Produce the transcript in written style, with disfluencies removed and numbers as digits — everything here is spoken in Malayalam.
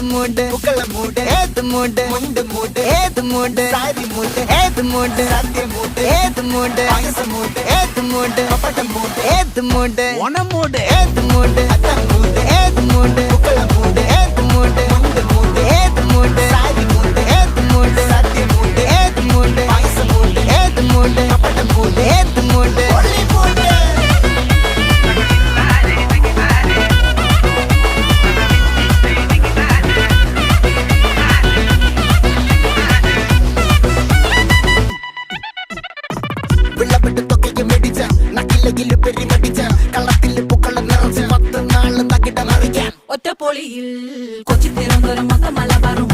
മൂട് പൂക്കള മൂട് ഏത് മൂട് മുണ്ട് മൂട് ഏത് മൂട് സാരി മൂട് ഏത് മൂട് സദ്യ മൂട് ഏത് മൂട് പായസ മൂട് ഏത് മൂട് പപ്പടം മൂട് ഏത് മൂട് ഓണം മൂട് ഏത് മൂട് അത്തം മൂട് ഏത് മൂട് പൂക്കള മൂട് ഏത് മൂട് മുണ്ട് മൂട് ഏത് മൂട് സാരി മൂട് ഏത് മൂട് സദ്യ മൂട് ഏത് മൂട് പായസ മൂട് ഏത് മൂട് പപ്പടം മൂട് ഏത് മൂട് ഒള്ളി മൂട് ഒറ്റപ്പൊളിയിൽ കൊച്ചി തിരുവനന്തപുരം മൊത്തം മലബാറും